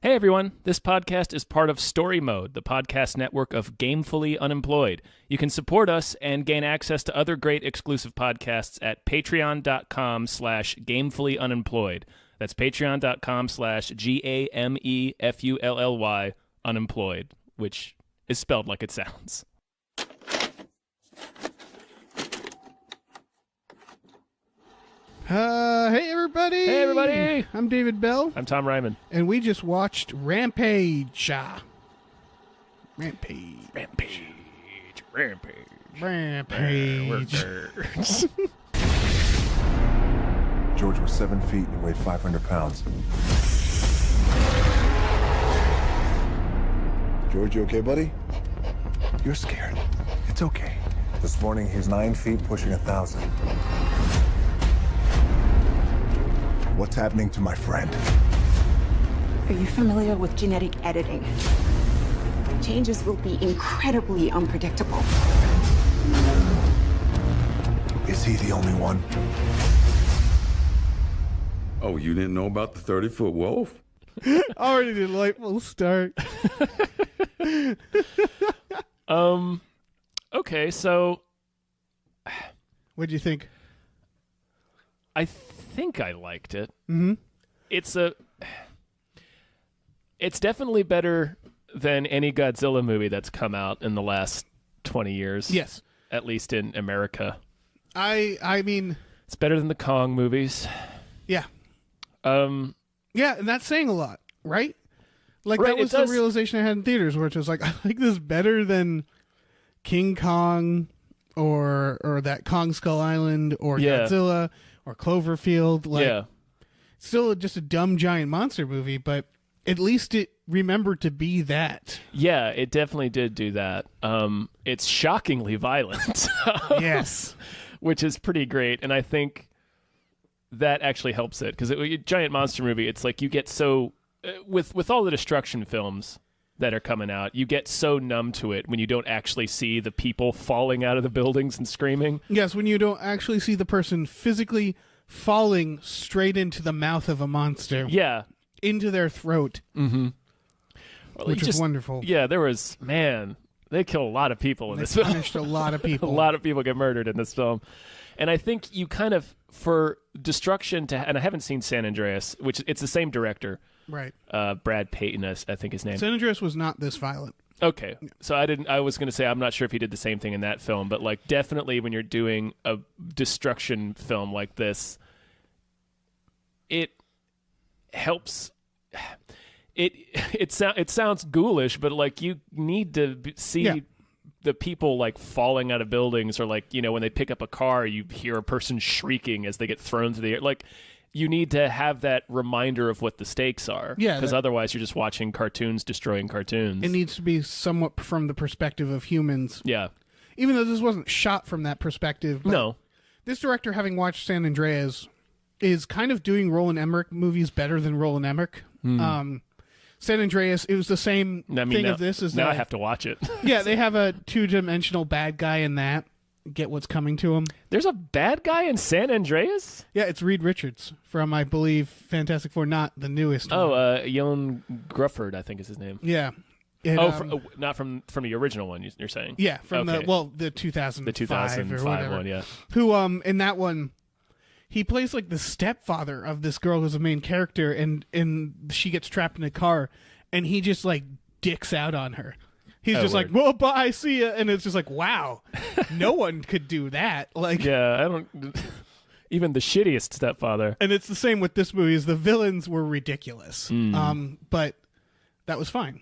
Hey everyone, this podcast is part of Story Mode, the podcast network of Gamefully Unemployed. You can support us and gain access to other great exclusive podcasts at patreon.com/gamefullyunemployed. That's patreon.com/GAMEFULLY unemployed, which is spelled like it sounds. Hey everybody! Hey everybody! I'm David Bell. I'm Tom Ryman. And we just watched Rampage. Rampage. George was 7 feet and weighed 500 pounds. George, you okay, buddy? You're scared. It's okay. This morning, he's 9 feet, pushing 1,000. What's happening to my friend? Are you familiar with genetic editing? Changes will be incredibly unpredictable. Is he the only one? Oh, you didn't know about the 30-foot wolf? Already delightful start. Okay, so What'd you think? I think I liked it. Mm-hmm. It's definitely better than any Godzilla movie that's come out in the last 20 years. Yes. At least in America. I mean... It's better than the Kong movies. Yeah. Yeah, and that's saying a lot, right? Like, right, that was the realization I had in theaters, where it was like, I like this better than King Kong or that Kong Skull Island or Godzilla or Cloverfield. Like, still just a dumb giant monster movie, but at least it remembered to be that. Yeah, it definitely did do that. It's shockingly violent. Yes. Which is pretty great, and I think that actually helps it, because a giant monster movie, it's like you get so... With all the destruction films that are coming out, you get so numb to it when you don't actually see the people falling out of the buildings and screaming. Yes, when you don't actually see the person physically falling straight into the mouth of a monster. Yeah. Into their throat. Mm-hmm. Which is wonderful. Yeah, they kill a lot of people in this film. They punished a lot of people. A lot of people get murdered in this film. And I think you kind of, for destruction to... And I haven't seen San Andreas, which it's the same director. Right. Brad Payton, I think his name. San Andreas was not this violent. Okay. So I was going to say, I'm not sure if he did the same thing in that film, but like definitely when you're doing a destruction film like this, it helps. It sounds ghoulish, but like you need to see the people like falling out of buildings, or like, when they pick up a car, you hear a person shrieking as they get thrown through the air. Like, you need to have that reminder of what the stakes are. Yeah. Because otherwise you're just watching cartoons destroying cartoons. It needs to be somewhat from the perspective of humans. Yeah. Even though this wasn't shot from that perspective. But no. This director, having watched San Andreas, is kind of doing Roland Emmerich movies better than Roland Emmerich. San Andreas, it was the same thing of this. Now I have to watch it. Yeah, they have a two-dimensional bad guy in that. Get what's coming to him. There's a bad guy in San Andreas? Yeah, it's Reed Richards from, I believe, Fantastic Four, not the newest one. Yoan Grufford, I think is his name. Yeah. And, not from the original one, you're saying? Yeah, from the 2005 one, yeah. Who, in that one, he plays like the stepfather of this girl who's the main character, and she gets trapped in a car, and he just like dicks out on her. He's just weird. like, well, bye, see ya. And it's just like, wow, no one could do that. Like, yeah, I don't... Even the shittiest stepfather. And it's the same with this movie, is the villains were ridiculous. But that was fine.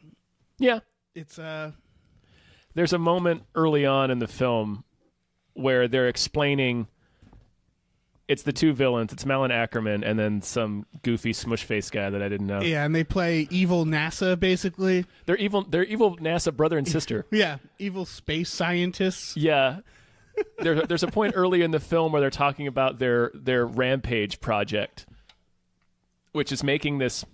Yeah. It's, There's a moment early on in the film where they're explaining... It's the two villains. It's Malin Ackerman and then some goofy smush face guy that I didn't know. Yeah, and they play evil NASA, basically. They're evil NASA brother and sister. Yeah, evil space scientists. Yeah. There's a point early in the film where they're talking about their Rampage project, which is making this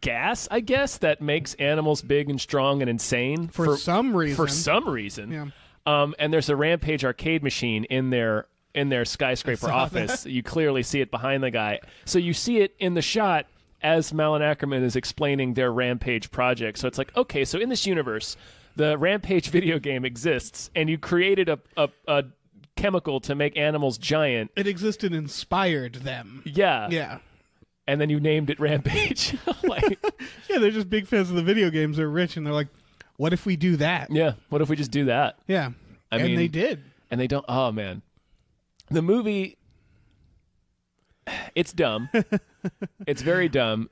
gas, I guess, that makes animals big and strong and insane. For some reason. For some reason. Yeah. And there's a Rampage arcade machine in their skyscraper office. You clearly see it behind the guy. So you see it in the shot as Malin Ackerman is explaining their Rampage project. So it's like, okay, so in this universe, the Rampage video game exists, and you created a chemical to make animals giant. It existed and inspired them. Yeah. Yeah. And then you named it Rampage. Like, yeah, they're just big fans of the video games. They're rich, and they're like, what if we do that? yeah, what if we just do that? Yeah. I and mean, they did. And they don't. Oh, man. The movie, it's dumb. It's very dumb.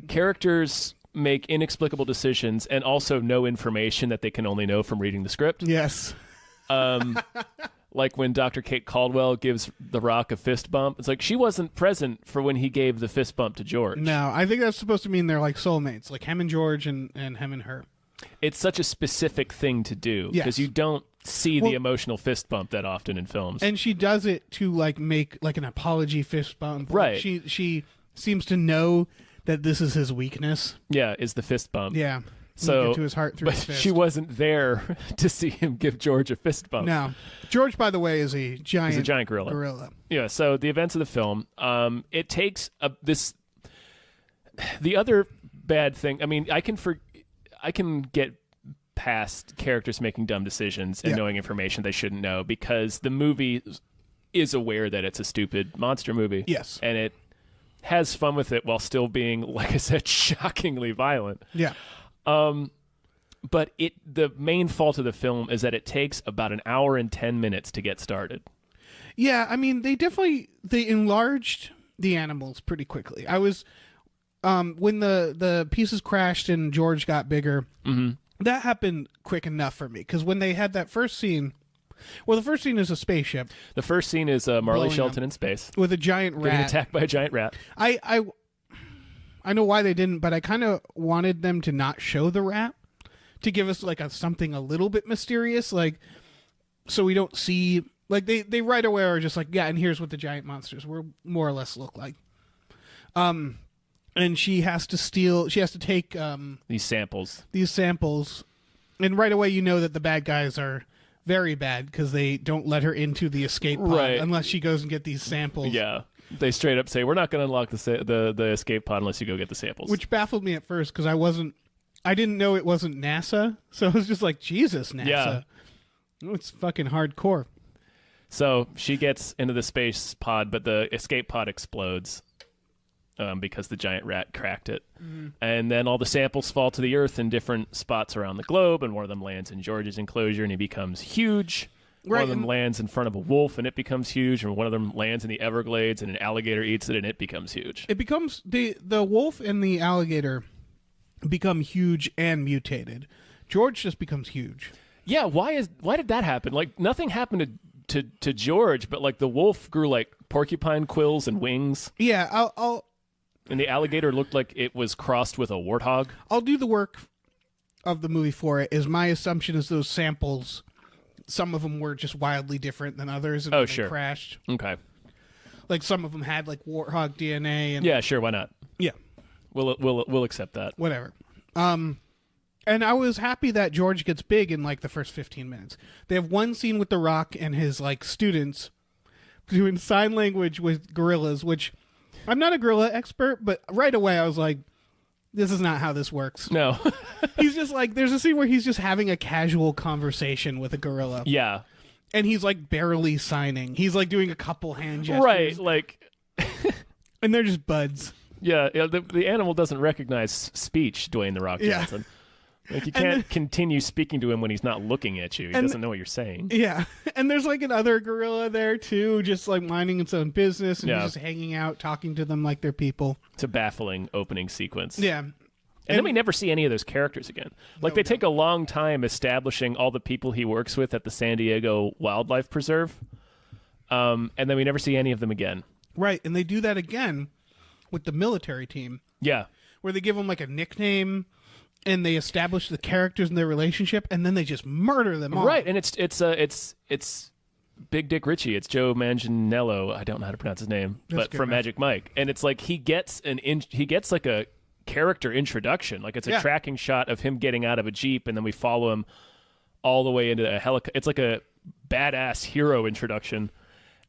Characters make inexplicable decisions and also know information that they can only know from reading the script. Yes. Like when Dr. Kate Caldwell gives The Rock a fist bump. It's like she wasn't present for when he gave the fist bump to George. No, I think that's supposed to mean they're like soulmates, like him and George and him and her. It's such a specific thing to do because you don't see the emotional fist bump that often in films. And she does it to like make like an apology fist bump. Right. She seems to know that this is his weakness. Yeah, is the fist bump. Yeah. So, get to his heart through but his fist. she wasn't there to see him give George a fist bump. No. George, by the way, is a giant, gorilla. Yeah, so the events of the film, it takes the other bad thing, I mean, I can get past characters making dumb decisions and knowing information they shouldn't know because the movie is aware that it's a stupid monster movie. Yes. And it has fun with it while still being, like I said, shockingly violent. Yeah. But the main fault of the film is that it takes about an hour and 10 minutes to get started. Yeah, I mean, they enlarged the animals pretty quickly. I was, when the pieces crashed and George got bigger, that happened quick enough for me. Because when they had that first scene, well, the first scene is a spaceship. The first scene is Marley Shelton in space. With a giant rat. Getting attacked by a giant rat. I know why they didn't, but I kind of wanted them to not show the rat to give us like something a little bit mysterious, like so we don't see like they right away are just like, yeah, and here's what the giant monsters were more or less look like. And she has to take these samples, and right away you know that the bad guys are very bad because they don't let her into the escape pod unless she goes and get these samples. Yeah. They straight up say, we're not going to unlock the escape pod unless you go get the samples. Which baffled me at first because I didn't know it wasn't NASA. So I was just like, Jesus, NASA. Yeah. It's fucking hardcore. So she gets into the space pod, but the escape pod explodes because the giant rat cracked it. Mm-hmm. And then all the samples fall to the earth in different spots around the globe, and one of them lands in George's enclosure, and he becomes huge. One of them lands in front of a wolf, and it becomes huge. And one of them lands in the Everglades, and an alligator eats it, and it becomes huge. It becomes the wolf and the alligator become huge and mutated. George just becomes huge. Yeah, why did that happen? Like nothing happened to George, but like the wolf grew like porcupine quills and wings. Yeah, and the alligator looked like it was crossed with a warthog. I'll do the work of the movie for it. Is my assumption is those samples. Some of them were just wildly different than others, and they crashed. Okay. Like some of them had like warthog DNA, and yeah, sure, why not? Yeah, we'll accept that. Whatever. And I was happy that George gets big in like the first 15 minutes. They have one scene with The Rock and his like students doing sign language with gorillas, which I'm not a gorilla expert, but right away I was like, this is not how this works. No. He's just like, there's a scene where he's just having a casual conversation with a gorilla. Yeah. And he's like barely signing. He's like doing a couple hand gestures. Right, like. And they're just buds. Yeah, the animal doesn't recognize speech, Dwayne The Rock Johnson. Like you can't continue speaking to him when he's not looking at you. He doesn't know what you're saying. Yeah. And there's like another gorilla there too, just like minding its own business and he's just hanging out, talking to them like they're people. It's a baffling opening sequence. Yeah. And then we never see any of those characters again. Like they take a long time establishing all the people he works with at the San Diego Wildlife Preserve. And then we never see any of them again. Right. And they do that again with the military team. Yeah. Where they give them like a nickname and they establish the characters and their relationship, and then they just murder them all. Right, and it's Big Dick Ritchie. It's Joe Manganiello. I don't know how to pronounce his name, but from Magic Mike. And it's like he gets like a character introduction. Like it's a tracking shot of him getting out of a Jeep, and then we follow him all the way into a helicopter. It's like a badass hero introduction.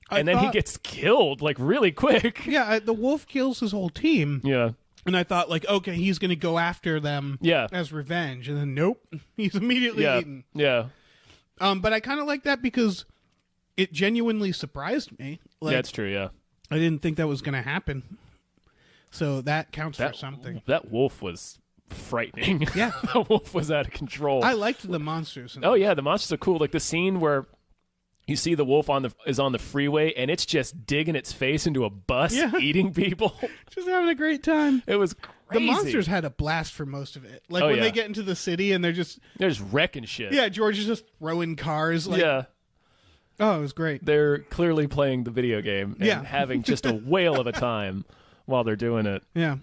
And then he gets killed like really quick. Yeah, the wolf kills his whole team. Yeah. And I thought, like, okay, he's going to go after them as revenge. And then, nope, he's immediately eaten. Yeah. But I kind of like that because it genuinely surprised me. Like, yeah, it's true, yeah. I didn't think that was going to happen. So that counts for something. That wolf was frightening. Yeah. The wolf was out of control. I liked the monsters. Oh, yeah, the monsters are cool. Like the scene where you see the wolf is on the freeway, and it's just digging its face into a bus, eating people. Just having a great time. It was crazy. The monsters had a blast for most of it. Like when they get into the city and they're just wrecking shit. Yeah, George is just throwing cars. Like, oh, it was great. They're clearly playing the video game and having just a whale of a time while they're doing it. Yeah.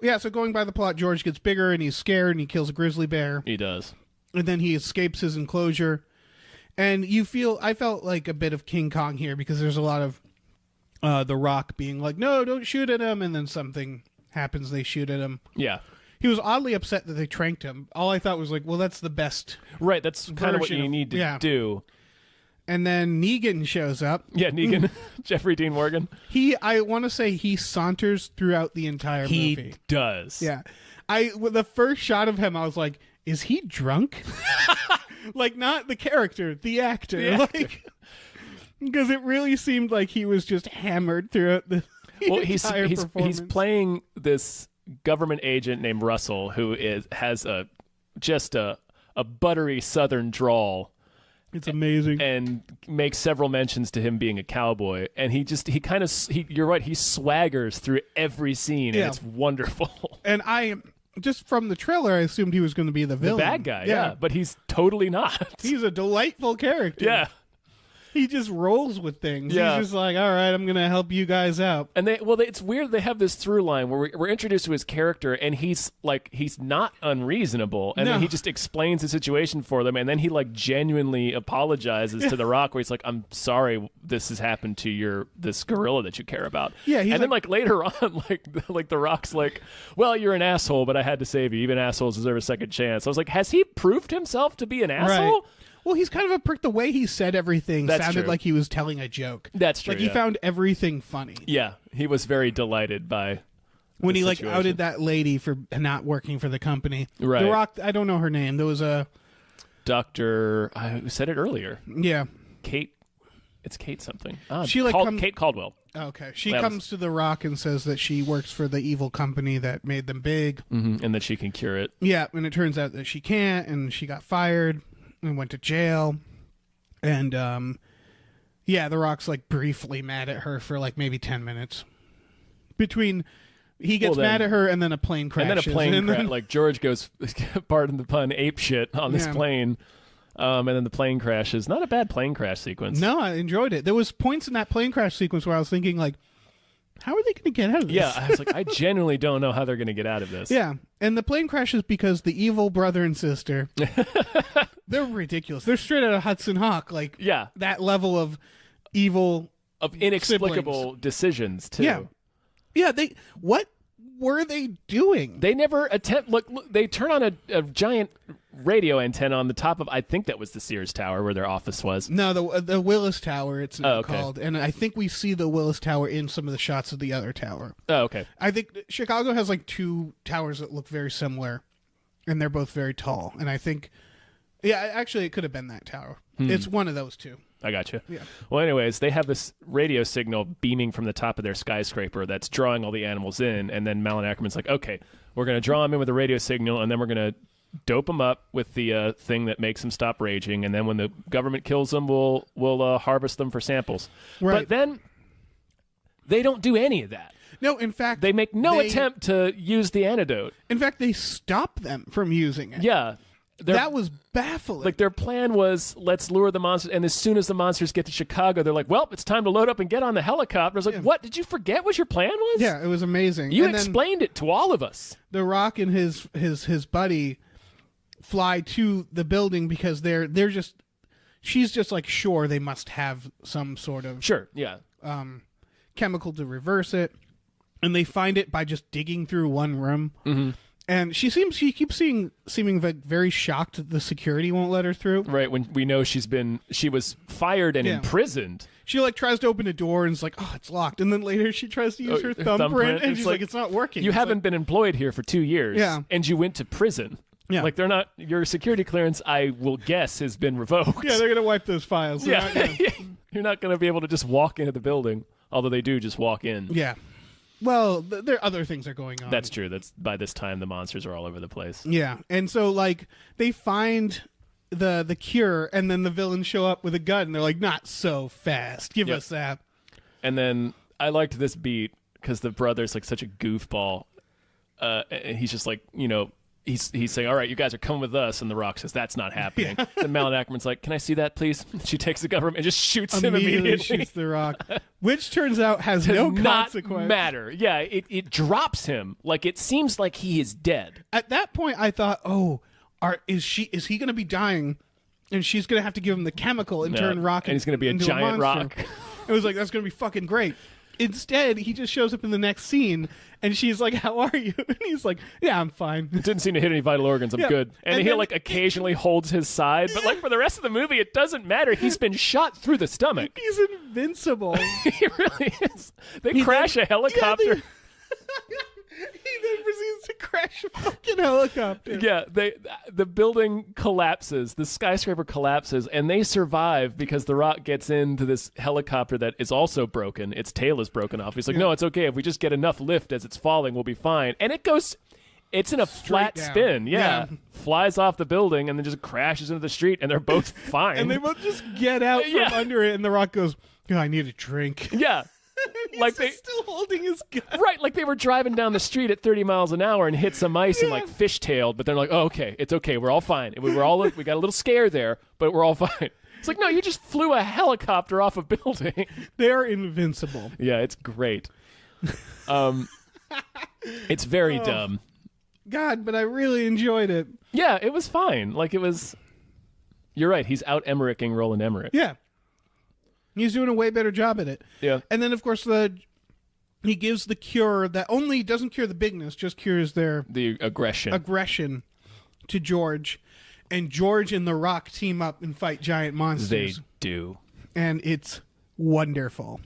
Yeah, so going by the plot, George gets bigger and he's scared and he kills a grizzly bear. He does. And then he escapes his enclosure. And I felt like a bit of King Kong here because there's a lot of The Rock being like, no, don't shoot at him. And then something happens, they shoot at him. Yeah. He was oddly upset that they tranked him. All I thought was like, well, that's the best. Right, that's kind of what you need to do. And then Negan shows up. Yeah, Negan. Jeffrey Dean Morgan. I want to say he saunters throughout the entire movie. He does. Yeah. The first shot of him, I was like, is he drunk? Like, not the character, the actor. Like, because it really seemed like he was just hammered throughout the entire performance. He's playing this government agent named Russell who has a buttery southern drawl. It's amazing. And makes several mentions to him being a cowboy. And you're right, he swaggers through every scene, and it's wonderful. And just from the trailer, I assumed he was going to be the villain. The bad guy, yeah. But he's totally not. He's a delightful character. Yeah. He just rolls with things. Yeah. He's just like, all right, I'm going to help you guys out. And it's weird they have this through line where we're introduced to his character, and he's not unreasonable, and then he just explains the situation for them, and then he like genuinely apologizes to The Rock, where he's like, I'm sorry this has happened to this gorilla that you care about. Yeah, and then later on, like The Rock's like, well, you're an asshole, but I had to save you. Even assholes deserve a second chance. I was like, has he proved himself to be an asshole? Right. Well, he's kind of a prick. The way he said everything sounded like he was telling a joke. That's true. Like he found everything funny. Yeah, he was very delighted by when he situation. outed that lady for not working for the company. Right. The Rock. I don't know her name. There was a Doctor. I said it earlier. Yeah. Kate. It's Kate something. Kate Caldwell. Okay. She comes to The Rock and says that she works for the evil company that made them big, and that she can cure it. Yeah, and it turns out that she can't, and she got fired and went to jail. And The Rock's like briefly mad at her for like maybe 10 minutes. Between he gets mad at her and then a plane crashes. And then a plane crash. Like George goes, pardon the pun, ape shit on this plane. And then the plane crashes. Not a bad plane crash sequence. No, I enjoyed it. There was points in that plane crash sequence where I was thinking like, how are they going to get out of this? Yeah, I was like, I genuinely don't know how they're going to get out of this. Yeah, and the plane crashes because the evil brother and sister, they're ridiculous. They're straight out of Hudson Hawk. Like, that level of evil. Of inexplicable siblings. Decisions, too. Yeah, what were they doing? They never attempt. Look, they turn on a giant radio antenna on the top of, I think that was the Sears Tower where their office was. No, the Willis Tower, it's called. And I think we see the Willis Tower in some of the shots of the other tower. Oh, okay. I think Chicago has like two towers that look very similar, and they're both very tall. And I think, actually it could have been that tower. It's one of those two. I got you. Yeah. Well, anyways, they have this radio signal beaming from the top of their skyscraper that's drawing all the animals in, and then Malin Ackerman's like, okay, we're going to draw them in with a radio signal, and then we're going to dope them up with the thing that makes them stop raging, and then when the government kills them, we'll harvest them for samples. Right. But then they don't do any of that. No, in fact, they make no attempt to use the antidote. In fact, they stop them from using it. Yeah. That was baffling. Like, their plan was, let's lure the monsters, and as soon as the monsters get to Chicago, they're like, well, it's time to load up and get on the helicopter. I was like, what? Did you forget what your plan was? Yeah, it was amazing. You explained it to all of us. The Rock and his buddy fly to the building because she's just like, sure, they must have some sort of chemical to reverse it, and they find it by just digging through one room. Mm-hmm. And she keeps seeming very shocked that the security won't let her through. Right, when we know she was fired and imprisoned. she like tries to open a door and it's like, oh, it's locked. And then later she tries to use her thumbprint and she's like, it's not working. You haven't been employed here for 2 years. Yeah. And you went to prison. Yeah. Like they're not, your security clearance, I will guess, has been revoked. Yeah, they're going to wipe those files. Yeah. You're not going to be able to just walk into the building, although they do just walk in. Yeah. Well, there are other things are going on. That's true. That's by this time the monsters are all over the place. Yeah. And so like they find the cure and then the villains show up with a gun and they're like, not so fast. Give us that. And then I liked this beat because the brother's like such a goofball. And he's just like, you know, he's saying, all right, you guys are coming with us. And The Rock says, that's not happening. Yeah. And Malin Ackerman's like, can I see that, please? She takes the gun and just shoots him immediately. Shoots The Rock, which turns out has no consequence. Matter. Yeah, it drops him. Like, it seems like he is dead. At that point, I thought, oh, is he going to be dying? And she's going to have to give him the chemical and turn Rock and he's going to be a giant rock. It was like, that's going to be fucking great. Instead, he just shows up in the next scene, and she's like, how are you? And he's like, yeah, I'm fine. It didn't seem to hit any vital organs. I'm good. And he, like, occasionally holds his side, but, like, for the rest of the movie, it doesn't matter. He's been shot through the stomach. He's invincible. He really is. They crash a helicopter. He then proceeds to crash a fucking helicopter. Yeah, the building collapses, the skyscraper collapses, and they survive because The Rock gets into this helicopter that is also broken. Its tail is broken off. He's like, no, it's okay. If we just get enough lift as it's falling, we'll be fine. And it's in a flat spin. Yeah. Flies off the building and then just crashes into the street, and they're both fine. And they both just get out from under it, and The Rock goes, I need a drink. Yeah. He's still holding his gun. Right, like they were driving down the street at 30 miles an hour and hit some ice and like fishtailed, but they're like, oh, okay, it's okay, we're all fine. We got a little scare there, but we're all fine. It's like, no, you just flew a helicopter off a building. They're invincible. Yeah, it's great. It's very dumb. God, but I really enjoyed it. Yeah, it was fine. Like it was. You're right. He's out Emmeriching Roland Emmerich. Yeah. He's doing a way better job at it. Yeah. And then, of course, he gives the cure that only doesn't cure the bigness, just cures the aggression to George. And George and The Rock team up and fight giant monsters. They do. And it's wonderful.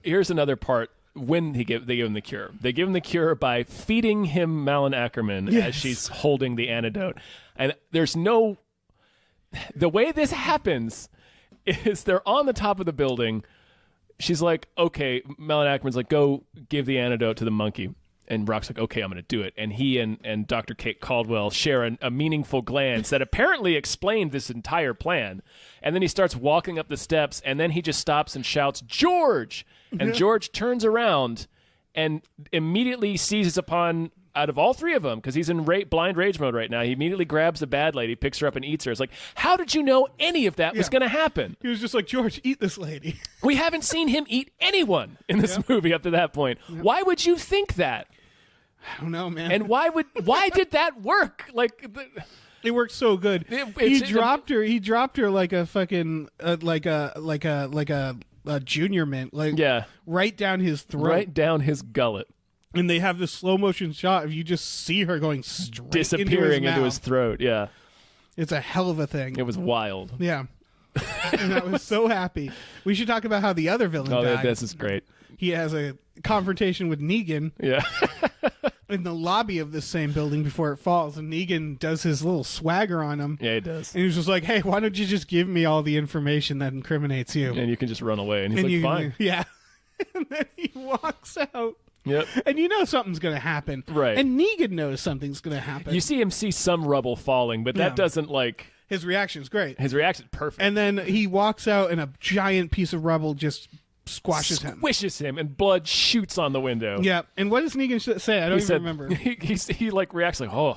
Here's another part when they give him the cure. They give him the cure by feeding him Malin Ackerman as she's holding the antidote. And there's no... The way this happens... is they're on the top of the building. She's like, okay, Malin Ackerman's like, go give the antidote to the monkey. And Rock's like, okay, I'm going to do it. And he and Dr. Kate Caldwell share a meaningful glance that apparently explained this entire plan. And then he starts walking up the steps, and then he just stops and shouts, George! And George turns around and immediately seizes upon... out of all three of them, because he's in blind rage mode right now, he immediately grabs the bad lady, picks her up, and eats her. It's like, how did you know any of that was going to happen? He was just like, George, eat this lady. We haven't seen him eat anyone in this movie up to that point. Why would you think that? I don't know, man. And why did that work? Like, it worked so good. He dropped her like a fucking like a junior mint, like right down his throat, right down his gullet. And they have this slow motion shot of you just see her going straight disappearing into his throat. Yeah, it's a hell of a thing. It was wild. Yeah, and I was so happy. We should talk about how the other villain died. This is great. He has a confrontation with Negan. Yeah, in the lobby of this same building before it falls, and Negan does his little swagger on him. Yeah, he does. And he's just like, "Hey, why don't you just give me all the information that incriminates you, and you can just run away?" And he's like, "Fine." Yeah, and then he walks out. Yep. And you know something's going to happen. Right. And Negan knows something's going to happen. You see him see some rubble falling, but that doesn't like... His reaction's great. His reaction's perfect. And then he walks out and a giant piece of rubble just squishes him, and blood shoots on the window. Yeah. And what does Negan say? I don't even remember. He like reacts like, oh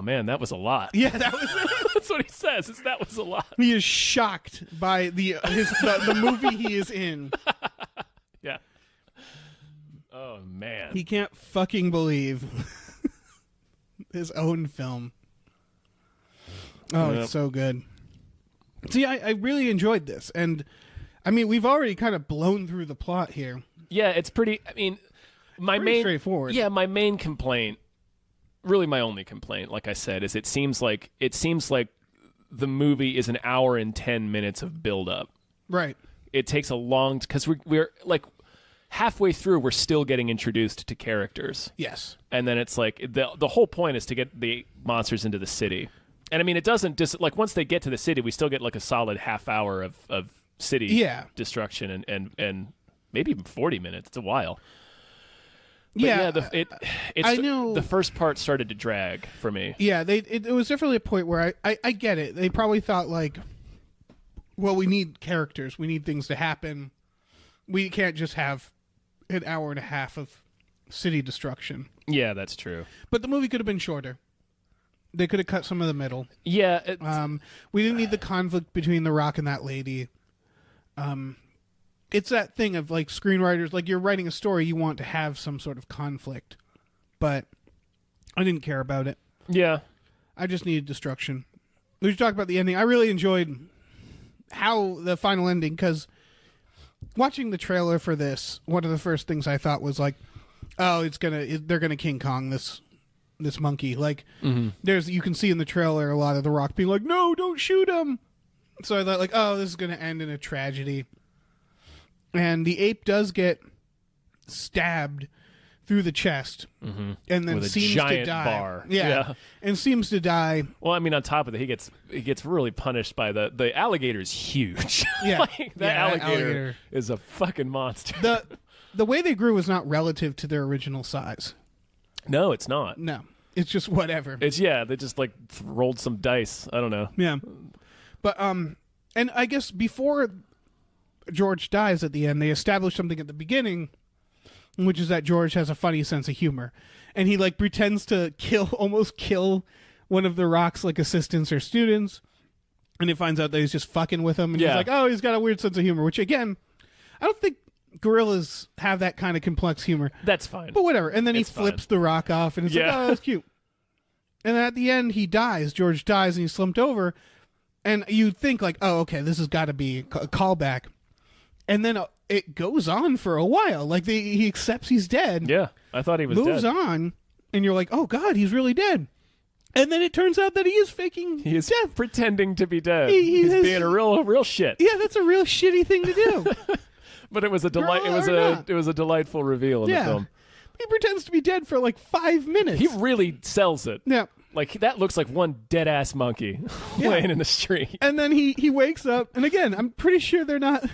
man, that was a lot. Yeah, that was... That's what he says, that was a lot. He is shocked by the movie he is in. Yeah. Oh, man. He can't fucking believe his own film. Oh, It's so good. See, I really enjoyed this. And, I mean, we've already kind of blown through the plot here. Yeah, it's pretty... I mean, pretty straightforward. Yeah, my main complaint, really my only complaint, like I said, is it seems like the movie is an hour and 10 minutes of build-up. Right. It takes a long because we're like halfway through, we're still getting introduced to characters. Yes. And then it's like the whole point is to get the monsters into the city. And I mean, it doesn't just like once they get to the city, we still get like a solid half hour of city destruction and maybe even 40 minutes. It's a while. But I know the first part started to drag for me. Yeah, it was definitely a point where I get it. They probably thought like, well, we need characters. We need things to happen. We can't just have an hour and a half of city destruction. Yeah, that's true. But the movie could have been shorter. They could have cut some of the middle. Yeah. We didn't need the conflict between The Rock and that lady. It's that thing of like screenwriters, like you're writing a story, you want to have some sort of conflict. But I didn't care about it. Yeah. I just needed destruction. We should talk about the ending. I really enjoyed how the final ending, because watching the trailer for this, one of the first things I thought was like, oh, they're gonna King Kong this monkey. Like, you can see in the trailer a lot of The Rock being like, no, don't shoot him. So I thought like, oh, this is gonna end in a tragedy. And the ape does get stabbed through the chest, and then with a seems giant to die. bar. Yeah, and seems to die. Well, I mean, on top of that, he gets really punished by the alligator's huge. Yeah, like, that alligator is a fucking monster. The way they grew was not relative to their original size. No, it's not. No, it's just whatever. They just like rolled some dice. I don't know. Yeah, but and I guess before George dies at the end, they establish something at the beginning, which is that George has a funny sense of humor, and he like pretends to almost kill one of The Rock's like assistants or students, and he finds out that he's just fucking with him, and he's like, oh, he's got a weird sense of humor, which again, I don't think gorillas have that kind of complex humor. That's fine, but whatever. And then he flips The Rock off, and it's like, oh, that's cute. And then at the end, he dies. George dies, and he's slumped over, and you'd think like, oh, okay, this has got to be a callback. And then it goes on for a while. Like he accepts he's dead. Yeah, I thought he was moves dead. on, and you're like, oh God, he's really dead. And then it turns out that he is faking. He is death. pretending to be dead. He's being a real shit. Yeah, that's a real shitty thing to do. But it was a delight. It was a delightful reveal in the film. He pretends to be dead for like 5 minutes. He really sells it. Yeah. Like, that looks like one dead-ass monkey laying in the street. And then he wakes up, and again, I'm pretty sure they're not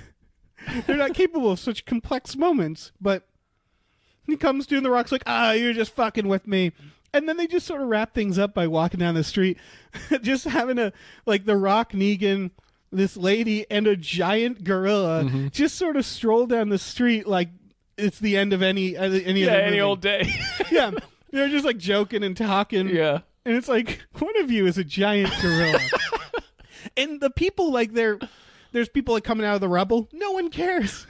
capable of such complex moments, but he comes to, and The Rock's like, you're just fucking with me. And then they just sort of wrap things up by walking down the street, just having The Rock, Negan, this lady, and a giant gorilla just sort of stroll down the street like it's the end of any old day. Yeah. They're just like joking and talking. Yeah. And it's like, one of you is a giant gorilla. And the people, like, there's people like coming out of the rubble. No one cares.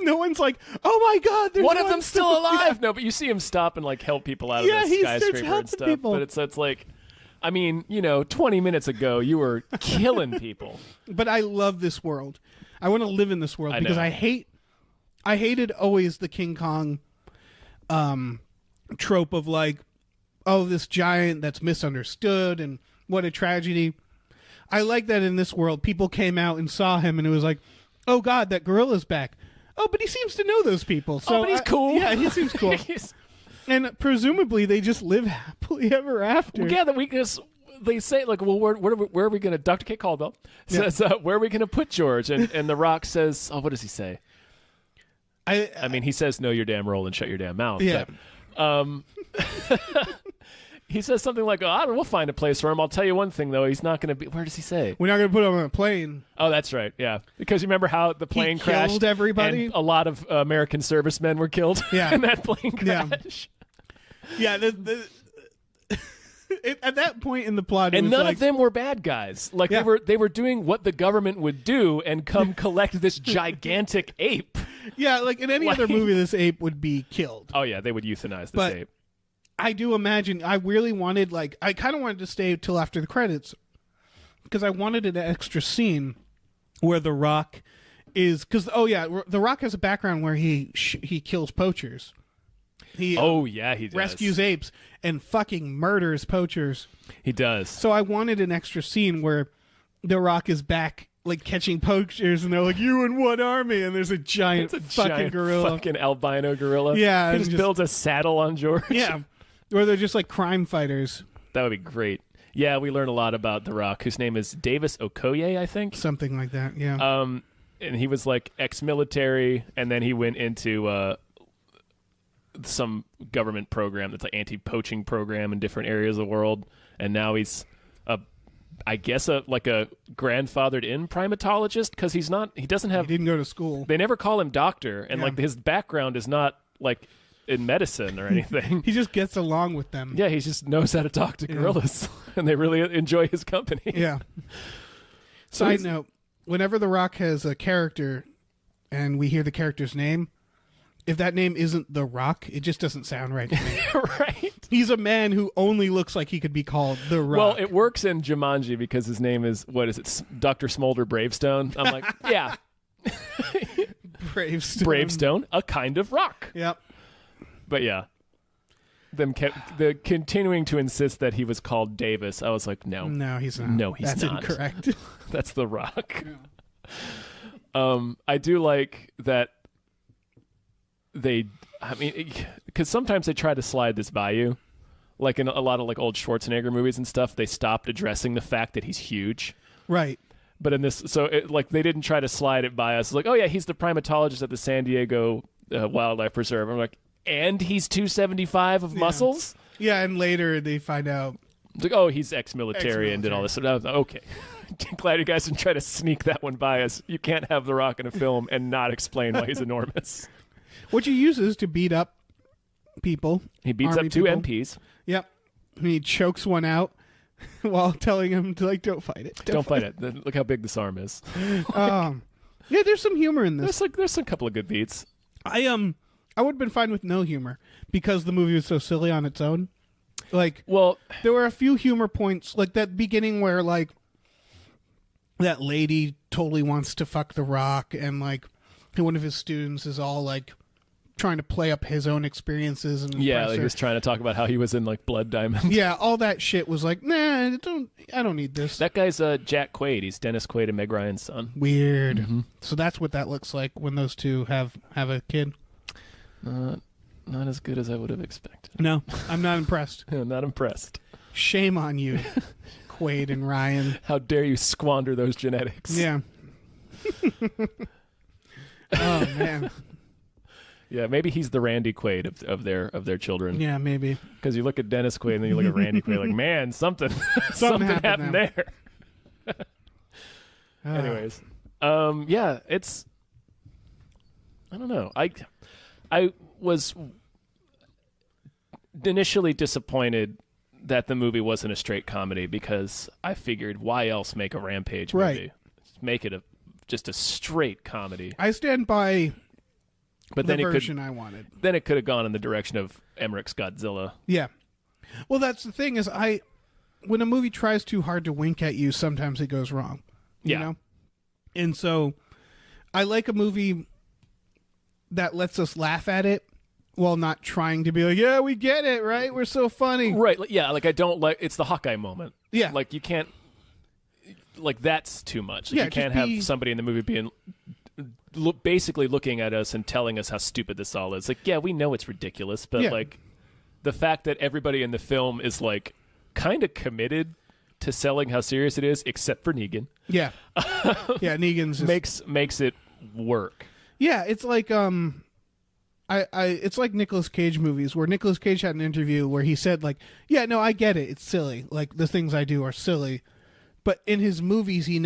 No one's like, oh my God, there's one of them still alive. Yeah. No, but you see him stop and like help people out of the he skyscraper starts and stuff. people. But it's like, I mean, 20 minutes ago you were killing people. But I love this world. I want to live in this world because I hated always the King Kong trope of like, oh, this giant that's misunderstood and what a tragedy. I like that in this world, people came out and saw him and it was like, oh God, that gorilla's back. Oh, but he seems to know those people. So but he's cool. Yeah, he seems cool. And presumably they just live happily ever after. Well, yeah, they say like, well, where are we going to? Dr. K. Caldwell says, where are we going to put George? And The Rock says, oh, what does he say? I mean, he says, know your damn role and shut your damn mouth. Yeah. But, he says something like, oh, we'll find a place for him. I'll tell you one thing, though. He's not going to be... Where does he say? We're not going to put him on a plane. Oh, that's right. Yeah. Because you remember how the plane crashed? Killed everybody? And a lot of American servicemen were killed in that plane crash. Yeah. At that point in the plot... And none of them were bad guys. Like, they were doing what the government would do and come collect this gigantic ape. Yeah, like in any other movie, this ape would be killed. Oh, yeah. They would euthanize this ape. I do imagine, I really wanted, I kind of wanted to stay till after the credits because I wanted an extra scene where The Rock is, because, The Rock has a background where he kills poachers. He he does. Rescues apes and fucking murders poachers. He does. So I wanted an extra scene where The Rock is back like catching poachers, and they're like, "You in what army?" And there's a giant fucking gorilla, fucking albino gorilla. Yeah, he and just builds a saddle on George. Yeah, or they're just like crime fighters. That would be great. Yeah, we learn a lot about The Rock, whose name is Davis Okoye, I think. Something like that, yeah. And he was like ex-military, and then he went into some government program that's like anti-poaching program in different areas of the world, and now he's I guess a grandfathered in primatologist, because he didn't go to school. They never call him doctor, and like his background is not like in medicine or anything. He just gets along with them. Yeah, he just knows how to talk to gorillas, and they really enjoy his company. Yeah. Side note, whenever The Rock has a character and we hear the character's name, if that name isn't The Rock, it just doesn't sound right to me. Right. He's a man who only looks like he could be called The Rock. Well, it works in Jumanji because his name is, what is it, Dr. Smolder Bravestone? I'm like, yeah. Bravestone, a kind of rock. Yep. But yeah. The continuing to insist that he was called Davis, I was like, no. No, he's not. No, he's That's not. incorrect. That's The Rock. Yeah. I do like that because sometimes they try to slide this by you. Like in a lot of like old Schwarzenegger movies and stuff, they stopped addressing the fact that he's huge. Right. But in this, they didn't try to slide it by us. It's like, oh yeah, he's the primatologist at the San Diego Wildlife Preserve. I'm like, and he's 275 of muscles? Yeah, and later they find out. It's like, oh, he's ex-military and did all this. So I was like, okay. Glad you guys didn't try to sneak that one by us. You can't have The Rock in a film and not explain why he's enormous. Which he uses to beat up people. He beats up two MPs. Yep. And he chokes one out while telling him to, like, don't fight it. Don't fight it. Look how big this arm is. Yeah, there's some humor in this. There's a couple of good beats. I would have been fine with no humor because the movie was so silly on its own. Like, well, there were a few humor points, like that beginning where, like, that lady totally wants to fuck The Rock, and, like, one of his students is all, like, trying to play up his own experiences. And yeah, like he was trying to talk about how he was in, like, Blood Diamond. Yeah, all that shit was like, nah, I don't need this. That guy's Jack Quaid. He's Dennis Quaid and Meg Ryan's son. Weird. Mm-hmm. So that's what that looks like when those two have a kid. Not as good as I would have expected. No, I'm not impressed. I'm not impressed. Shame on you, Quaid and Ryan. How dare you squander those genetics? Yeah. Oh man. Yeah, maybe he's the Randy Quaid of their children. Yeah, maybe. Because you look at Dennis Quaid and then you look at Randy Quaid, like, man, something happened there. Anyways, yeah, it's. I don't know. I was initially disappointed that the movie wasn't a straight comedy because I figured, why else make a Rampage movie? Right. Make it just a straight comedy. I stand by but the then version I wanted. Then it could have gone in the direction of Emmerich's Godzilla. Yeah. Well, that's the thing is when a movie tries too hard to wink at you, sometimes it goes wrong. You know? And so I like a movie that lets us laugh at it while not trying to be like, yeah, we get it, right? We're so funny. Right. Yeah, like I don't like, it's the Hawkeye moment. Yeah. Like you can't, like that's too much. Like, yeah, you can't have somebody in the movie being basically looking at us and telling us how stupid this all is. Like, yeah, we know it's ridiculous, but like the fact that everybody in the film is like kind of committed to selling how serious it is, except for Negan. Yeah. Yeah, Negan's just... makes it work. Yeah, it's like it's like Nicolas Cage movies where Nicolas Cage had an interview where he said like, yeah, no, I get it. It's silly. Like the things I do are silly. But in his movies he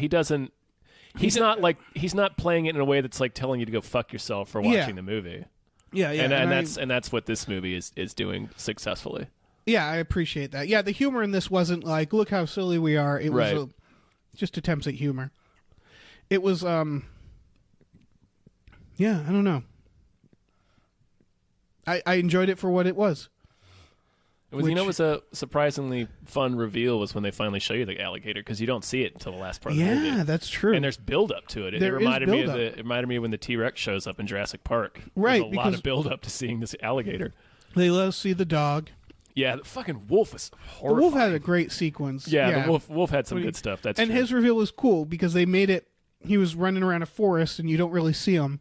doesn't he's not playing it in a way that's like telling you to go fuck yourself for watching the movie. Yeah, yeah. And that's what this movie is doing successfully. Yeah, I appreciate that. Yeah, the humor in this wasn't like, look how silly we are. It was just attempts at humor. It was, yeah, I don't know. I enjoyed it for what it was. It was, it was a surprisingly fun reveal was when they finally show you the alligator, because you don't see it until the last part of the movie. Yeah, that's true. And there's build up to it. It reminded me of when the T-Rex shows up in Jurassic Park. Right. There's a lot of build up to seeing this alligator. They let us see the dog. Yeah, the fucking wolf was The horrifying. wolf had a great sequence. Yeah, the wolf had some good stuff. That's and true. his reveal was cool because they made it. He was running around a forest and you don't really see him,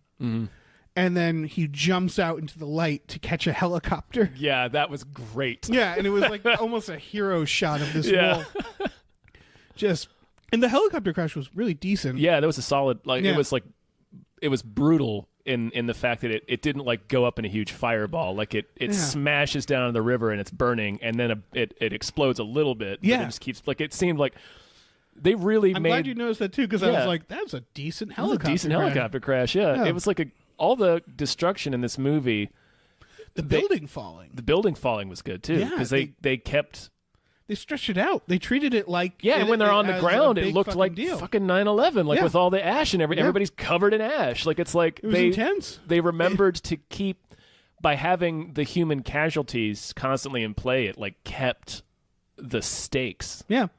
and then he jumps out into the light to catch a helicopter. Yeah, that was great. Yeah, and it was like almost a hero shot of this wolf. And the helicopter crash was really decent. Yeah, that was a solid. Like Yeah. it was brutal in the fact that it didn't like go up in a huge fireball. Like it smashes down in the river and it's burning, and then it explodes a little bit. Yeah. but it just keeps like it seemed like they really I'm made. glad you noticed that too, because I Yeah. was like, "That's a decent It was helicopter." a decent crash. helicopter crash. Yeah, it was like all the destruction in this movie. The building falling. The building falling was good too Yeah, because they kept. They stretched it out. They treated it like Yeah, when they're on the as ground, a it big looked fucking like deal. fucking 9/11, like Yeah. with all the ash and everybody's covered in ash. Like it's like It was intense. They remembered to keep by having the human casualties constantly in play. It like kept the stakes. Yeah,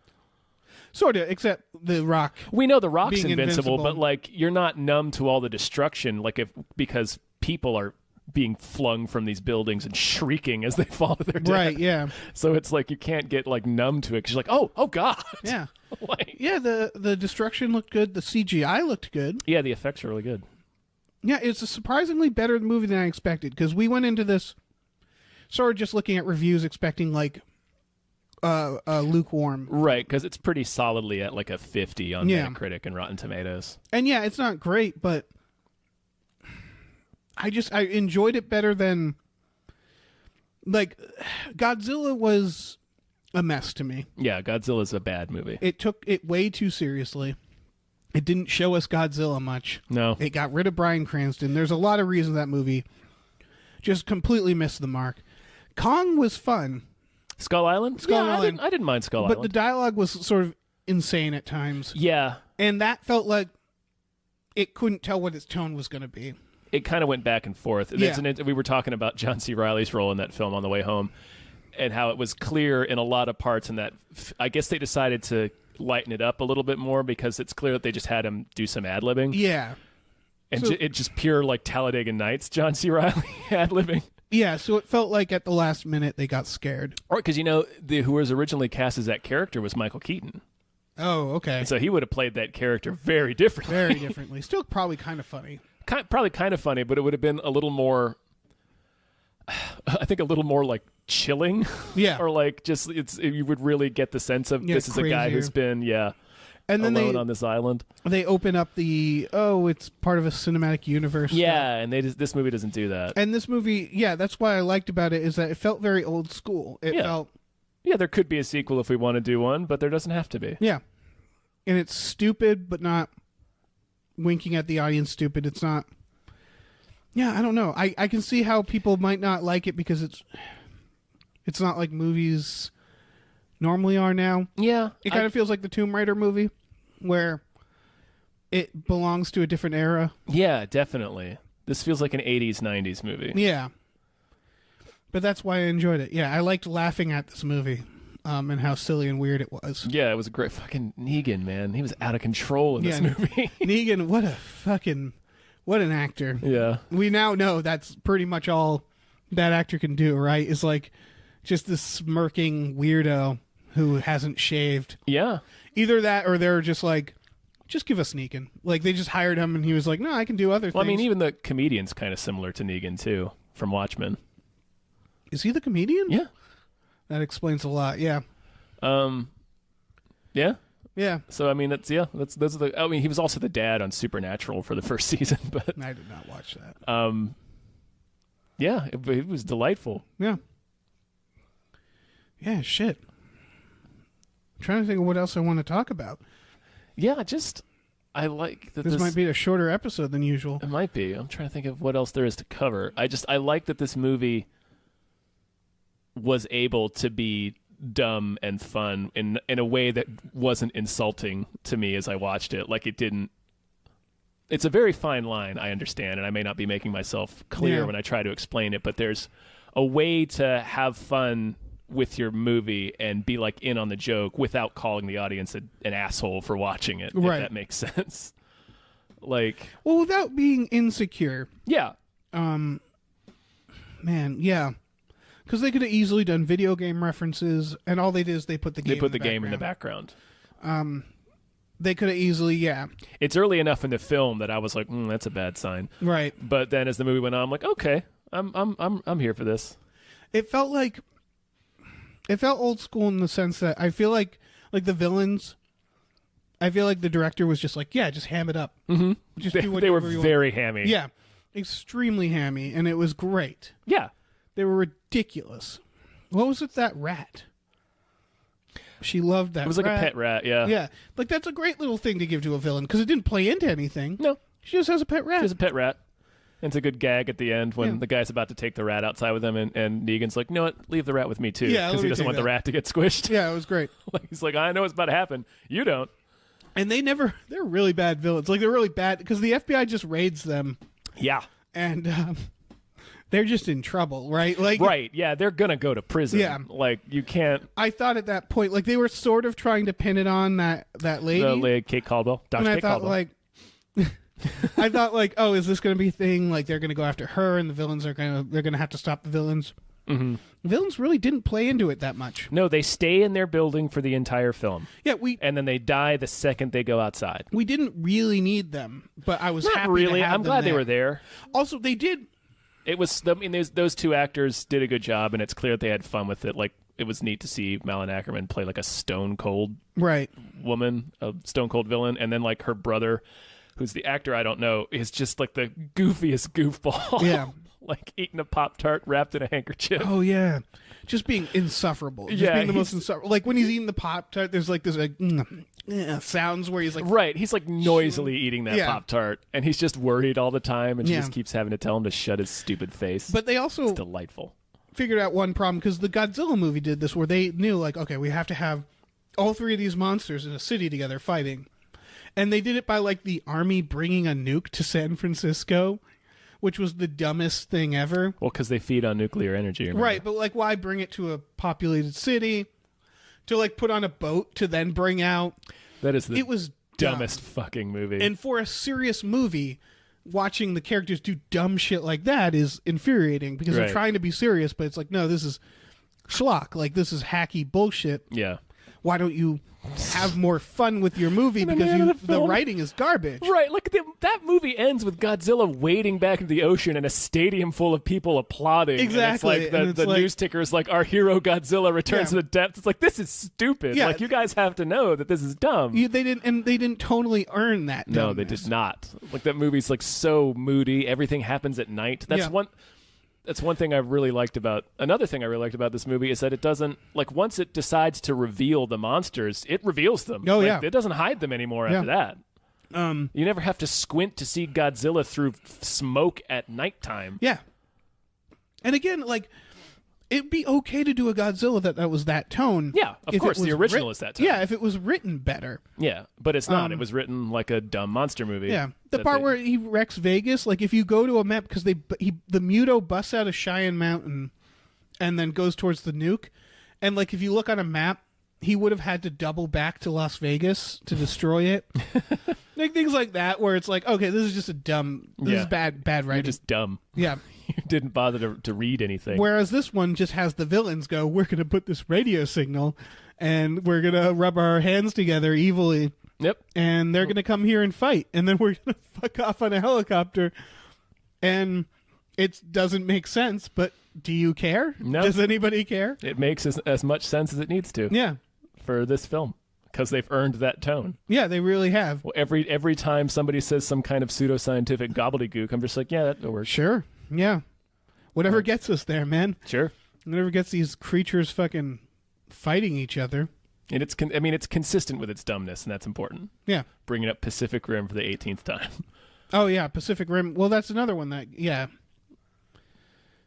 sort of. Except the Rock. We know the Rock's Being invincible, invincible. but like you're not numb to all the destruction. Like because people are being flung from these buildings and shrieking as they fall to their death. Right. Yeah. So it's like you can't get like numb to it because you're like, oh god. Yeah. Like, Yeah. The destruction looked good. The CGI looked good. yeah, the effects are really good. Yeah, it's a surprisingly better movie than I expected because we went into this sort of just looking at reviews expecting like lukewarm. Right, because it's pretty solidly at like a 50 on Yeah. Metacritic and Rotten Tomatoes. And yeah, it's not great, but I enjoyed it better than like Godzilla was a mess to me. Yeah, Godzilla's a bad movie. It took it way too seriously. It didn't show us Godzilla much. No. It got rid of Bryan Cranston. There's a lot of reasons that movie just completely missed the mark. Kong was fun, Skull Island? Skull Yeah, Island. I didn't mind Skull but the Island. dialogue was sort of insane at times. Yeah, And that felt like it couldn't tell what its tone was going to be. it kind of went back and forth. Yeah. We were talking about John C. Reilly's role in that film on the way home and how it was clear in a lot of parts in that. I guess they decided to lighten it up a little bit more because it's clear that they just had him do some ad-libbing. Yeah. And So- it just pure like Talladega Nights John C. Reilly ad-libbing. Yeah, so it felt like at the last minute they got scared. Or because, who was originally cast as that character was Michael Keaton. Oh, okay. And so he would have played that character very differently. Very differently. Still probably kind of funny. Probably kind of funny, but it would have been a little more, I think a little more like chilling. Yeah. Or like just, you would really get the sense of this is a guy crazier. who's been, And then alone on this island. they open up it's part of a cinematic universe. Yeah, and this movie doesn't do that. And this movie, yeah, that's what I liked about it is that it felt very old school. It Yeah. felt, Yeah, there could be a sequel if we want to do one, but there doesn't have to be. yeah. And it's stupid, but not winking at the audience stupid. It's not, yeah, I don't know. I can see how people might not like it because it's not like movies normally are now. Yeah. It kind of feels like the Tomb Raider movie where it belongs to a different era. Yeah, definitely. This feels like an 80s, 90s movie. Yeah. But that's why I enjoyed it. Yeah, I liked laughing at this movie and how silly and weird it was. Yeah, it was a great fucking Negan, man. He was out of control in this movie. Negan, what an actor. Yeah. We now know that's pretty much all that actor can do, right? Is like just this smirking weirdo who hasn't shaved. Yeah. Either that or they're just like, just give us Negan. Like they just hired him and he was like, no, I can do other Well, I things. mean, even the comedian's kind of similar to Negan, too, from Watchmen. Is he the comedian? Yeah. That explains a lot. Yeah. Yeah. Yeah. So I mean, those are the. I mean, he was also the dad on Supernatural for the first season, but I did not watch that. yeah, it was delightful. Yeah. Yeah, shit. I'm trying to think of what else I want to talk about. Yeah, I like that This might be a shorter episode than usual. It might be. I'm trying to think of what else there is to cover. I like that this movie was able to be dumb and fun in a way that wasn't insulting to me as I watched it. Like it didn't. It's a very fine line, I understand, and I may not be making myself clear when I try to explain it, but there's a way to have fun with your movie and be like in on the joke without calling the audience an asshole for watching it, Right. if that makes sense. Like, Well, without being insecure. yeah. Man, yeah. Because they could have easily done video game references, and all they did is they put the game. They put the game in the background. They could have easily, yeah. It's early enough in the film that I was like, that's a bad sign. Right. But then as the movie went on, I'm like, okay, I'm here for this. It felt old school in the sense that I feel like the villains. I feel like the director was just like, yeah, just ham it up. Mm-hmm. Just they, do they were whatever you very want. hammy. Yeah, extremely hammy, and it was great. Yeah. They were ridiculous. What was with that rat? She loved that. It was like a pet rat. Yeah. Yeah, like that's a great little thing to give to a villain because it didn't play into anything. No, she just has a pet rat. She has a pet rat. And it's a good gag at the end when the guy's about to take the rat outside with him, and Negan's like, "You know what? Leave the rat with me too, because he doesn't want the rat to get squished." Yeah, it was great. He's like, "I know what's about to happen. You don't." And they're really bad villains. Like they're really bad because the FBI just raids them. Yeah. And they're just in trouble, right? Like, right, yeah, they're gonna go to prison. Yeah, like you can't. I thought at that point, like they were sort of trying to pin it on that lady, the lady, Kate Caldwell, Dr. And Kate Caldwell. I thought like, oh, is this gonna be a thing? Like they're gonna go after her, and the villains they're gonna have to stop the villains. Mm-hmm. The villains really didn't play into it that much. No, they stay in their building for the entire film. Yeah, and then they die the second they go outside. We didn't really need them, but I was not happy. Really, to have I'm glad they were there. Also, they did. It was. I mean, those two actors did a good job, and it's clear that they had fun with it. Like it was neat to see Malin Ackerman play like a stone cold woman, a stone cold villain, and then like her brother, who's the actor I don't know, is just like the goofiest goofball. Yeah. Like eating a Pop-Tart wrapped in a handkerchief. Oh, yeah. Just being insufferable. Just being the most insufferable. Like when he's eating the Pop-Tart, there's like this sounds where he's like... Right. He's like noisily eating that Pop-Tart, and he's just worried all the time, and she just keeps having to tell him to shut his stupid face. But they also... It's delightful. Figured out one problem, because the Godzilla movie did this, where they knew, like, okay, we have to have all three of these monsters in a city together fighting. And they did it by, like, the army bringing a nuke to San Francisco, which was the dumbest thing ever. Well, because they feed on nuclear energy. Remember? Right, but like, why bring it to a populated city to like put on a boat to then bring out? That is it was dumbest fucking movie. And for a serious movie, watching the characters do dumb shit like that is infuriating because they're trying to be serious, but it's like, no, this is schlock. Like this is hacky bullshit. Yeah. Why don't you have more fun with your movie because the writing is garbage. Right, like that movie ends with Godzilla wading back into the ocean and a stadium full of people applauding. Exactly. And it's like the news ticker is like, our hero Godzilla returns to the depths. It's like, this is stupid. Yeah. Like you guys have to know that this is dumb. They didn't totally earn that dumbness. No, they did not. Like that movie's like so moody. Everything happens at night. That's one thing I really liked about. Another thing I really liked about this movie is that it doesn't, like, once it decides to reveal the monsters, it reveals them. Oh, like, it doesn't hide them anymore after that. You never have to squint to see Godzilla through smoke at nighttime. Yeah. And again, like, it'd be okay to do a Godzilla that was that tone. Yeah, of course. The original is that tone. Yeah, if it was written better. Yeah, but it's not. It was written like a dumb monster movie. Yeah. The part where he wrecks Vegas, like if you go to a map, because the Muto busts out of Cheyenne Mountain and then goes towards the nuke, and like if you look on a map, he would have had to double back to Las Vegas to destroy it. Like things like that, where it's like, okay, this is just this is bad writing. You're just dumb. Yeah. You didn't bother to read anything. Whereas this one just has the villains go, we're going to put this radio signal and we're going to rub our hands together evilly. Yep. And they're going to come here and fight. And then we're going to fuck off on a helicopter. And it doesn't make sense, but do you care? No. Does anybody care? It makes as much sense as it needs to. Yeah. For this film. Because they've earned that tone. Yeah, they really have. Well, every time somebody says some kind of pseudoscientific gobbledygook, I'm just like, yeah, that works. Sure. Yeah. Whatever gets us there, man. Sure. Whatever gets these creatures fucking fighting each other. And it's consistent with its dumbness, and that's important. Yeah. Bringing up Pacific Rim for the 18th time. Oh, yeah, Pacific Rim. Well, that's another one that, yeah.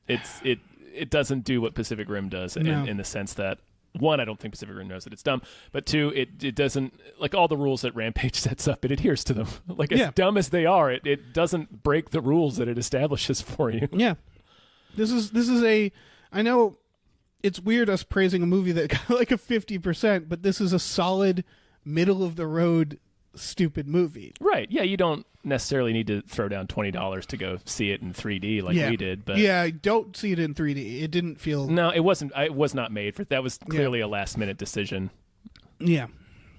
It doesn't do what Pacific Rim does in the sense that, one, I don't think Pacific Rim knows that it's dumb, but two, it doesn't, like all the rules that Rampage sets up, it adheres to them. Like as dumb as they are, it doesn't break the rules that it establishes for you. Yeah. This is I know it's weird us praising a movie that got like a 50%, but this is a solid middle of the road stupid movie. Right. Yeah, you don't necessarily need to throw down $20 to go see it in 3D like we did. But yeah, don't see it in 3D. It didn't feel... No, it wasn't. It was not made for... That was clearly a last-minute decision. Yeah.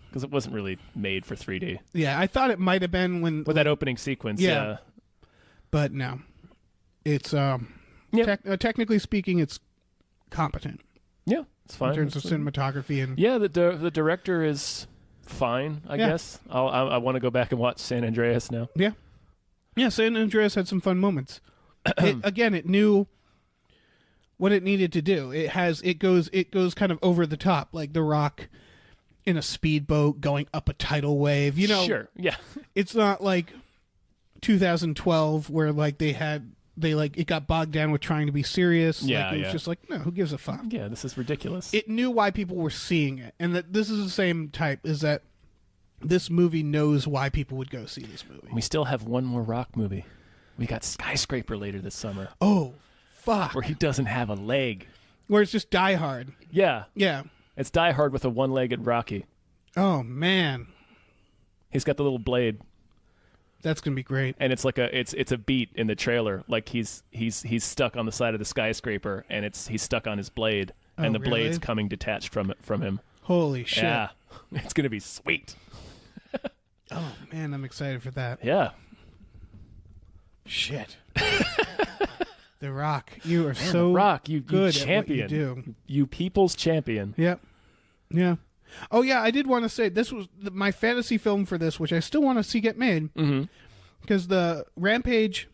Because it wasn't really made for 3D. Yeah, I thought it might have been when... With that opening sequence, yeah. But no. It's... technically speaking, it's competent. Yeah, it's fine. In terms of cinematography and... Yeah, the director is... fine, I guess. I want to go back and watch San Andreas now. Yeah. Yeah, San Andreas had some fun moments. It knew what it needed to do. It goes kind of over the top, like The Rock in a speedboat going up a tidal wave. Sure, yeah. It's not like 2012 where like it got bogged down with trying to be serious. Yeah, it was just like, no, who gives a fuck? Yeah, this is ridiculous. It knew why people were seeing it, and that this is the same type. Is that this movie knows why people would go see this movie? We still have one more Rock movie. We got Skyscraper later this summer. Oh, fuck! Where he doesn't have a leg. Where it's just Die Hard. Yeah, yeah. It's Die Hard with a one-legged Rocky. Oh man, he's got the little blade. That's gonna be great. And it's like it's a beat in the trailer. Like he's stuck on the side of the skyscraper, and he's stuck on his blade, and the blade's coming detached from him. Holy shit! Yeah, it's gonna be sweet. Oh man, I'm excited for that. Yeah. Shit. The Rock, you are Man, so The Rock, you good champion. At what you do. You people's champion. Yep. Yeah. Oh yeah, I did want to say this was my fantasy film for this, which I still want to see get made. Because the Rampage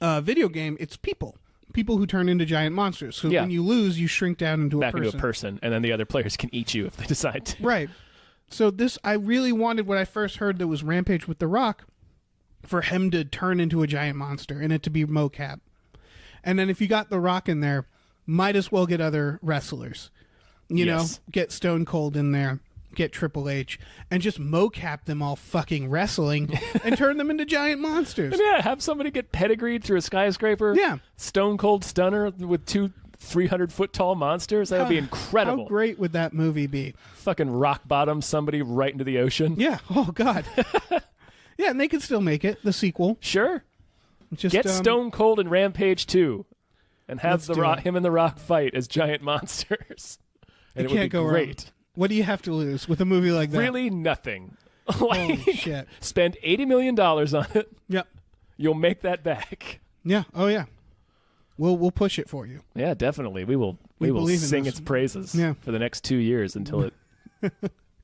video game, it's people who turn into giant monsters. So when you lose, you shrink down into into a person, and then the other players can eat you if they decide to. Right. So this, I really wanted when I first heard there was Rampage with The Rock, for him to turn into a giant monster and it to be mocap. And then if you got The Rock in there, might as well get other wrestlers. You know, get Stone Cold in there, get Triple H, and just mocap them all fucking wrestling and turn them into giant monsters. And yeah, have somebody get pedigreed through a skyscraper. Yeah. Stone Cold Stunner with two 300-foot tall monsters. That would be incredible. How great would that movie be? Fucking rock bottom somebody right into the ocean. Yeah. Oh, God. Yeah, and they could still make it, the sequel. Sure. Just get Stone Cold in Rampage 2 and have him and The Rock fight as giant monsters. And it would be great. Wrong. What do you have to lose with a movie like that? Really nothing. Holy shit. Spend $80 million on it. Yep. You'll make that back. Yeah. Oh, yeah. We'll push it for you. Yeah, definitely. We will sing its praises for the next 2 years until it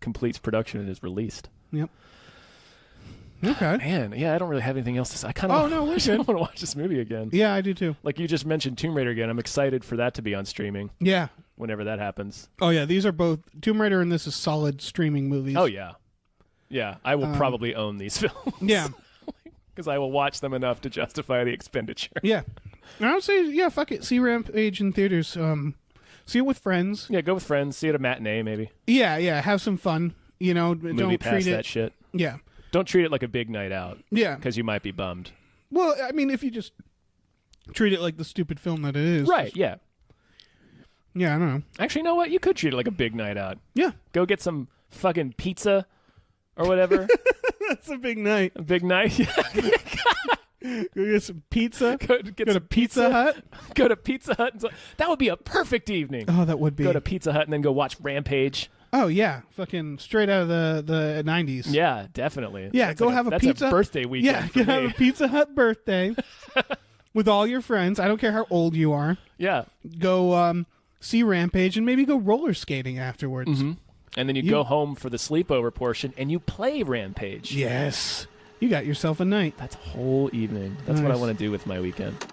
completes production and is released. Yep. Okay. Man, yeah, I don't really have anything else to say. I kind of want to watch this movie again. Yeah, I do too. Like you just mentioned Tomb Raider again. I'm excited for that to be on streaming. Yeah. Whenever that happens. Oh, yeah. These are both... Tomb Raider and this is solid streaming movies. Oh, yeah. Yeah, I will probably own these films. Yeah. Because I will watch them enough to justify the expenditure. Yeah. And I would say, yeah, fuck it. See Rampage in theaters. See it with friends. Yeah, go with friends. See it at a matinee, maybe. Yeah, yeah. Have some fun. You know, don't treat it... that shit. Yeah. Don't treat it like a big night out. Yeah. Because you might be bummed. Well, I mean, if you just treat it like the stupid film that it is. Right, yeah. Yeah, I don't know. Actually, you know what? You could treat it like a big night out. Yeah. Go get some fucking pizza or whatever. That's a big night. A big night? Go get some pizza. Go to Pizza Hut. Go to Pizza Hut. That would be a perfect evening. Oh, that would be. Go to Pizza Hut and then go watch Rampage. Oh, yeah. Fucking straight out of the 90s. Yeah, definitely. Yeah, that's go like have a that's pizza. That's a birthday weekend. Yeah, for go me. have a Pizza Hut birthday with all your friends. I don't care how old you are. Yeah. Go see Rampage and maybe go roller skating afterwards. Mm-hmm. And then you go home for the sleepover portion and you play Rampage. Yes. You got yourself a night. That's a whole evening. That's what I want to do with my weekend.